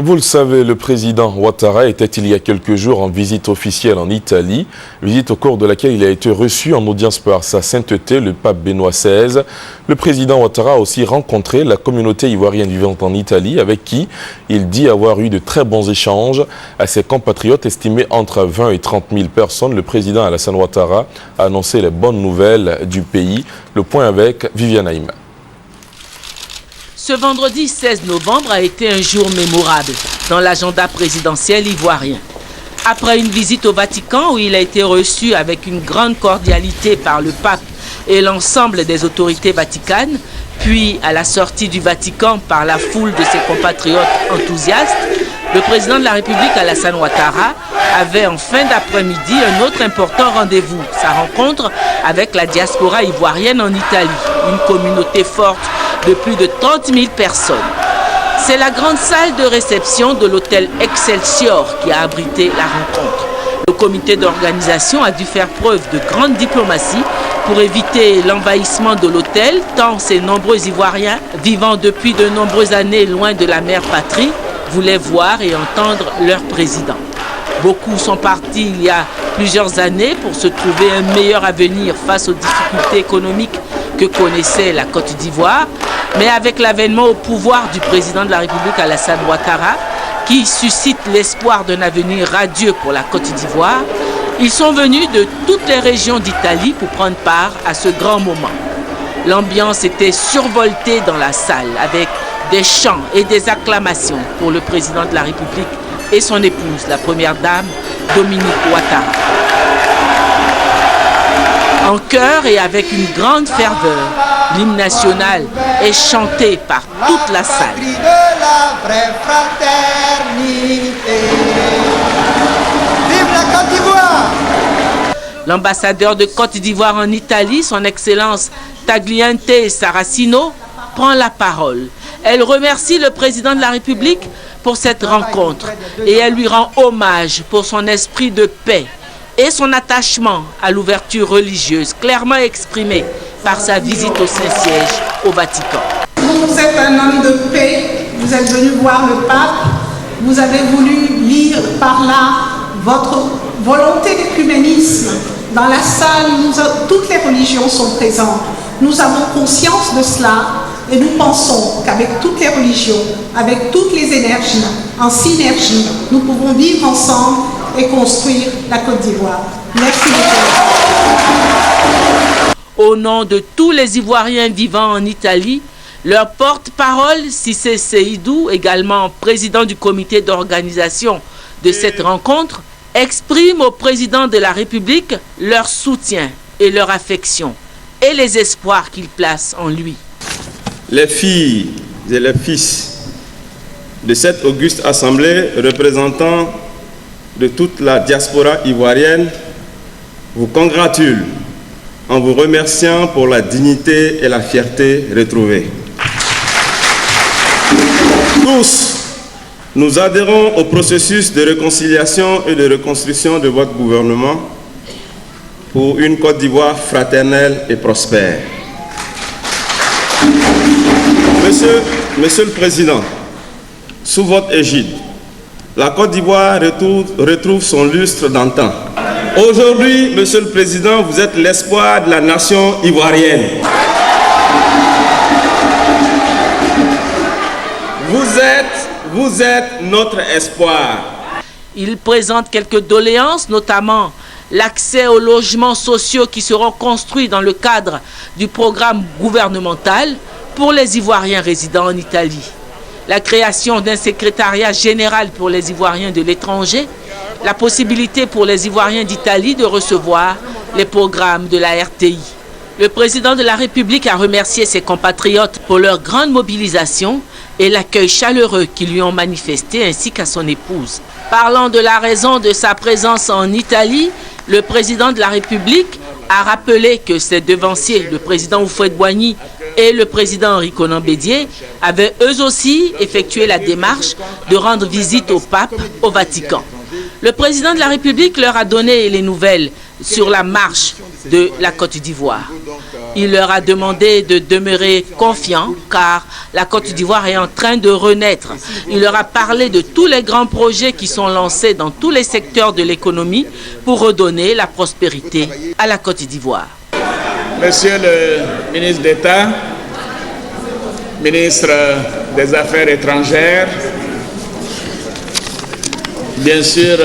Vous le savez, le président Ouattara était il y a quelques jours en visite officielle en Italie, visite au cours de laquelle il a été reçu en audience par sa sainteté, le pape Benoît XVI. Le président Ouattara a aussi rencontré la communauté ivoirienne vivante en Italie, avec qui il dit avoir eu de très bons échanges. À ses compatriotes estimés entre 20 et 30 000 personnes, le président Alassane Ouattara a annoncé les bonnes nouvelles du pays. Le point avec Viviane Haïm. Ce vendredi 16 novembre a été un jour mémorable dans l'agenda présidentiel ivoirien. Après une visite au Vatican où il a été reçu avec une grande cordialité par le pape et l'ensemble des autorités vaticanes, puis à la sortie du Vatican par la foule de ses compatriotes enthousiastes, le président de la République Alassane Ouattara avait en fin d'après-midi un autre important rendez-vous, sa rencontre avec la diaspora ivoirienne en Italie, une communauté forte de plus de 30 000 personnes. C'est la grande salle de réception de l'hôtel Excelsior qui a abrité la rencontre. Le comité d'organisation a dû faire preuve de grande diplomatie pour éviter l'envahissement de l'hôtel, tant ces nombreux Ivoiriens, vivant depuis de nombreuses années loin de la mère patrie, voulaient voir et entendre leur président. Beaucoup sont partis il y a plusieurs années pour se trouver un meilleur avenir face aux difficultés économiques que connaissait la Côte d'Ivoire, mais avec l'avènement au pouvoir du président de la République Alassane Ouattara, qui suscite l'espoir d'un avenir radieux pour la Côte d'Ivoire, ils sont venus de toutes les régions d'Italie pour prendre part à ce grand moment. L'ambiance était survoltée dans la salle avec des chants et des acclamations pour le président de la République et son épouse, la première dame, Dominique Ouattara. En chœur et avec une grande ferveur, l'hymne national est chanté par toute la salle. Vive la Côte d'Ivoire! L'ambassadeur de Côte d'Ivoire en Italie, son Excellence Tagliente Saracino, prend la parole. Elle remercie le président de la République pour cette rencontre et elle lui rend hommage pour son esprit de paix et son attachement à l'ouverture religieuse clairement exprimée par sa visite au Saint-Siège au Vatican. Vous êtes un homme de paix, vous êtes venu voir le pape, vous avez voulu lire par là votre volonté d'écuménisme. Dans la salle, toutes les religions sont présentes. Nous avons conscience de cela et nous pensons qu'avec toutes les religions, avec toutes les énergies, en synergie, nous pouvons vivre ensemble et construire la Côte d'Ivoire. Merci beaucoup. Au nom de tous les Ivoiriens vivant en Italie, leur porte-parole, Cissé Seydou, également président du comité d'organisation de cette rencontre, exprime au président de la République leur soutien et leur affection et les espoirs qu'ils placent en lui. Les filles et les fils de cette auguste assemblée, représentant de toute la diaspora ivoirienne, vous congratulent en vous remerciant pour la dignité et la fierté retrouvées. Tous, nous adhérons au processus de réconciliation et de reconstruction de votre gouvernement pour une Côte d'Ivoire fraternelle et prospère. Monsieur le Président, sous votre égide, la Côte d'Ivoire retrouve son lustre d'antan. Aujourd'hui, Monsieur le Président, vous êtes l'espoir de la nation ivoirienne. Vous êtes notre espoir. Il présente quelques doléances, notamment l'accès aux logements sociaux qui seront construits dans le cadre du programme gouvernemental pour les Ivoiriens résidant en Italie. La création d'un secrétariat général pour les Ivoiriens de l'étranger, la possibilité pour les Ivoiriens d'Italie de recevoir les programmes de la RTI. Le président de la République a remercié ses compatriotes pour leur grande mobilisation et l'accueil chaleureux qu'ils lui ont manifesté ainsi qu'à son épouse. Parlant de la raison de sa présence en Italie, le président de la République a rappelé que ses devanciers, le président Houphouët-Boigny et le président Henri Konan Bédié, avaient eux aussi effectué la démarche de rendre visite au pape au Vatican. Le président de la République leur a donné les nouvelles sur la marche de la Côte d'Ivoire. Il leur a demandé de demeurer confiants car la Côte d'Ivoire est en train de renaître. Il leur a parlé de tous les grands projets qui sont lancés dans tous les secteurs de l'économie pour redonner la prospérité à la Côte d'Ivoire. Monsieur le ministre d'État, ministre des Affaires étrangères, bien sûr,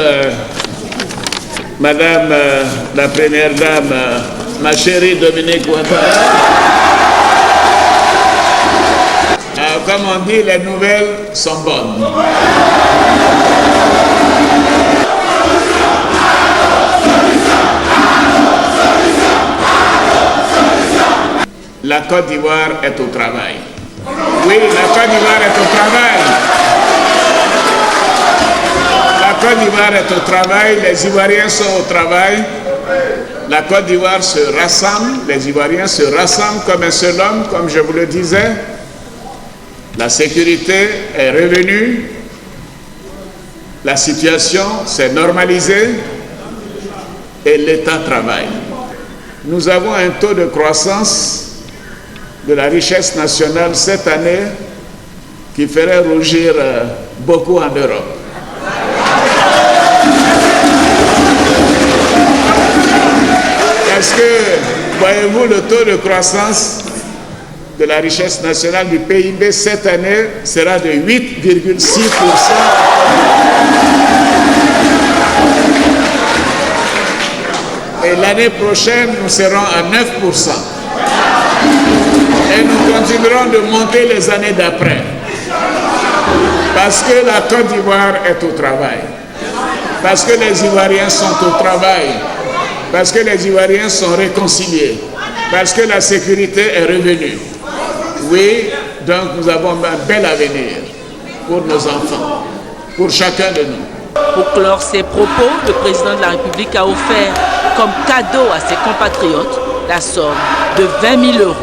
Madame la Première Dame, ma chérie Dominique Ouattara. Comme on dit, les nouvelles sont bonnes. La Côte d'Ivoire est au travail. Oui, la Côte d'Ivoire est au travail. La Côte d'Ivoire est au travail, les Ivoiriens sont au travail. La Côte d'Ivoire se rassemble, les Ivoiriens se rassemblent comme un seul homme, comme je vous le disais. La sécurité est revenue, la situation s'est normalisée et l'État travaille. Nous avons un taux de croissance de la richesse nationale cette année qui ferait rougir beaucoup en Europe. Parce que, voyez-vous, le taux de croissance de la richesse nationale du PIB cette année sera de 8,6%. Et l'année prochaine, nous serons à 9%. Et nous continuerons de monter les années d'après. Parce que la Côte d'Ivoire est au travail. Parce que les Ivoiriens sont au travail. Parce que les Ivoiriens sont réconciliés. Parce que la sécurité est revenue. Oui, donc nous avons un bel avenir pour nos enfants, pour chacun de nous. Pour clore ses propos, le président de la République a offert comme cadeau à ses compatriotes la somme de 20 000 €.